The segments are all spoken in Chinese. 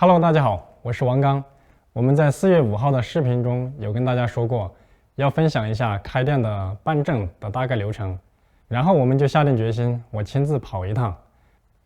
Hello， 大家好，我是王刚。我们在4月5号的视频中有跟大家说过，要分享一下开店的办证的大概流程。然后我们就下定决心，我亲自跑一趟。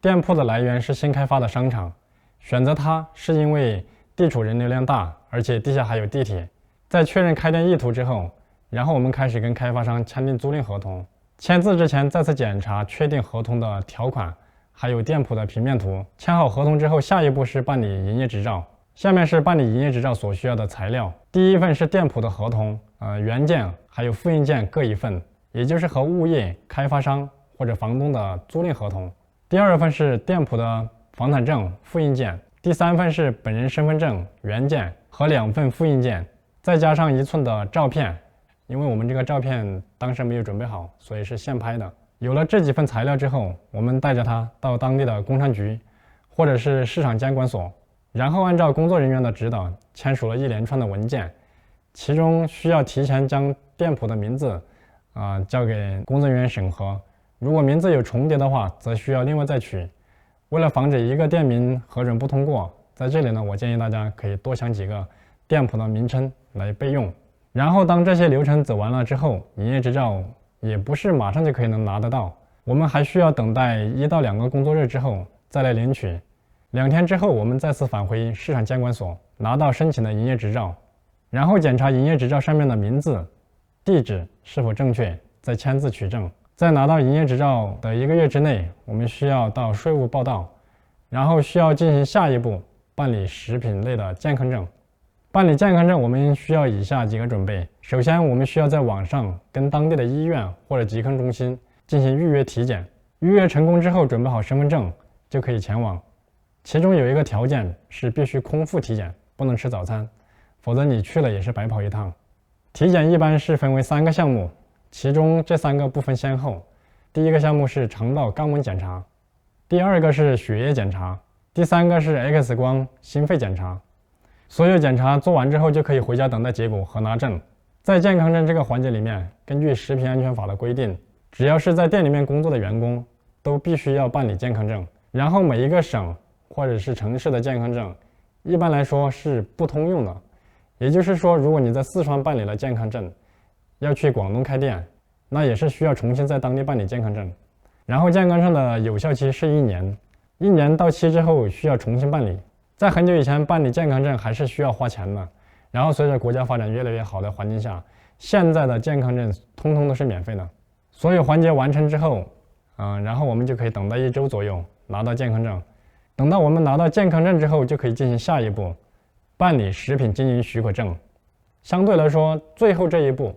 店铺的来源是新开发的商场，选择它是因为地处人流量大，而且地下还有地铁。在确认开店意图之后，然后我们开始跟开发商签订租赁合同。签字之前再次检查确定合同的条款，还有店铺的平面图。签好合同之后，下一步是办理营业执照。下面是办理营业执照所需要的材料。第一份是店铺的合同，原件还有复印件各一份，也就是和物业、开发商或者房东的租赁合同。第二份是店铺的房产证复印件。第三份是本人身份证原件和2份复印件，再加上1寸的照片，因为我们这个照片当时没有准备好，所以是现拍的。有了这几份材料之后，我们带着它到当地的工商局或者是市场监管所，然后按照工作人员的指导签署了一连串的文件，其中需要提前将店铺的名字交给工作人员审核，如果名字有重叠的话，则需要另外再取。为了防止一个店名核准不通过，在这里呢，我建议大家可以多想几个店铺的名称来备用。然后当这些流程走完了之后，营业执照也不是马上就可以能拿得到，我们还需要等待1到2个工作日之后再来领取。2天之后，我们再次返回市场监管所，拿到申请的营业执照，然后检查营业执照上面的名字、地址是否正确，再签字取证。在拿到营业执照的1个月之内，我们需要到税务报到，然后需要进行下一步办理食品类的健康证。办理健康证，我们需要以下几个准备。首先，我们需要在网上跟当地的医院或者疾控中心进行预约体检。预约成功之后，准备好身份证就可以前往。其中有一个条件是必须空腹体检，不能吃早餐，否则你去了也是白跑一趟。体检一般是分为3个项目，其中这3个不分先后。第一个项目是肠道肛门检查，第2个是血液检查，第3个是 X 光心肺检查。所有检查做完之后，就可以回家等待结果和拿证。在健康证这个环节里面，根据食品安全法的规定，只要是在店里面工作的员工都必须要办理健康证。然后每一个省或者是城市的健康证一般来说是不通用的，也就是说，如果你在四川办理了健康证，要去广东开店，那也是需要重新在当地办理健康证。然后健康证的有效期是1年，1年到期之后需要重新办理。在很久以前办理健康证还是需要花钱的，然后随着国家发展越来越好的环境下，现在的健康证通通都是免费的。所有环节完成之后，然后我们就可以等待1周左右拿到健康证。等到我们拿到健康证之后，就可以进行下一步办理食品经营许可证。相对来说，最后这一步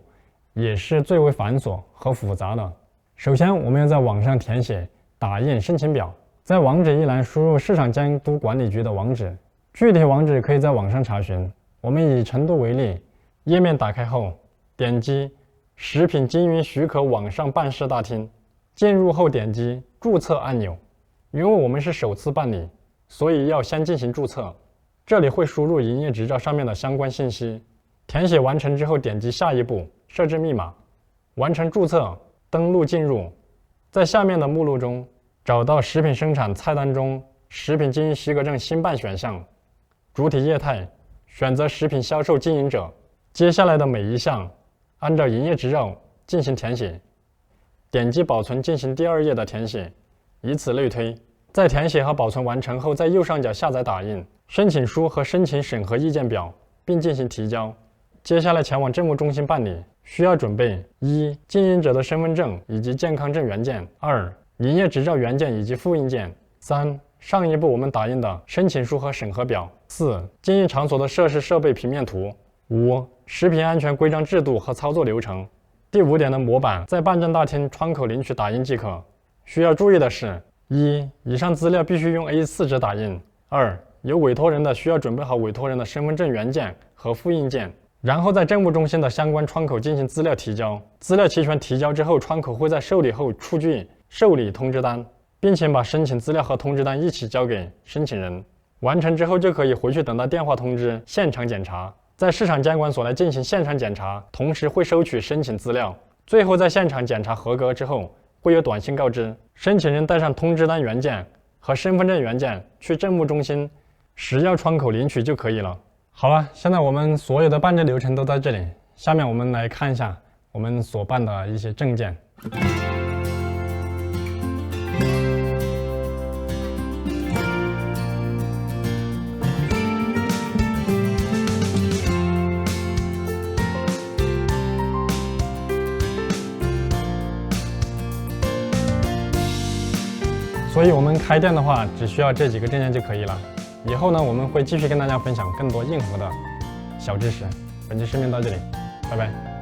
也是最为繁琐和复杂的。首先，我们要在网上填写打印申请表，在网址一栏输入市场监督管理局的网址，具体网址可以在网上查询。我们以成都为例，页面打开后，点击食品经营许可网上办事大厅，进入后点击注册按钮。因为我们是首次办理，所以要先进行注册。这里会输入营业执照上面的相关信息，填写完成之后点击下一步设置密码，完成注册，登录进入。在下面的目录中找到食品生产菜单中食品经营许可证新办选项，主体业态选择食品销售经营者，接下来的每一项按照营业执照进行填写，点击保存进行第2页的填写，以此类推。在填写和保存完成后，在右上角下载打印申请书和申请审核意见表，并进行提交。接下来前往政务中心办理，需要准备1经营者的身份证以及健康证原件，2营业执照原件以及复印件，3上一步我们打印的申请书和审核表，4经营场所的设施设备平面图，5食品安全规章制度和操作流程。第5点的模板在办证大厅窗口领取打印即可。需要注意的是：1以上资料必须用 A4 纸打印；2有委托人的需要准备好委托人的身份证原件和复印件，然后在政务中心的相关窗口进行资料提交。资料齐全提交之后，窗口会在受理后出具受理通知单，并且把申请资料和通知单一起交给申请人。完成之后就可以回去等待电话通知现场检查。在市场监管所来进行现场检查，同时会收取申请资料。最后在现场检查合格之后，会有短信告知申请人带上通知单原件和身份证原件去政务中心食药窗口领取就可以了。好了，现在我们所有的办证流程都在这里，下面我们来看一下我们所办的一些证件。所以我们开店的话，只需要这几个证件就可以了。以后呢，我们会继续跟大家分享更多硬核的小知识。本期视频到这里，拜拜。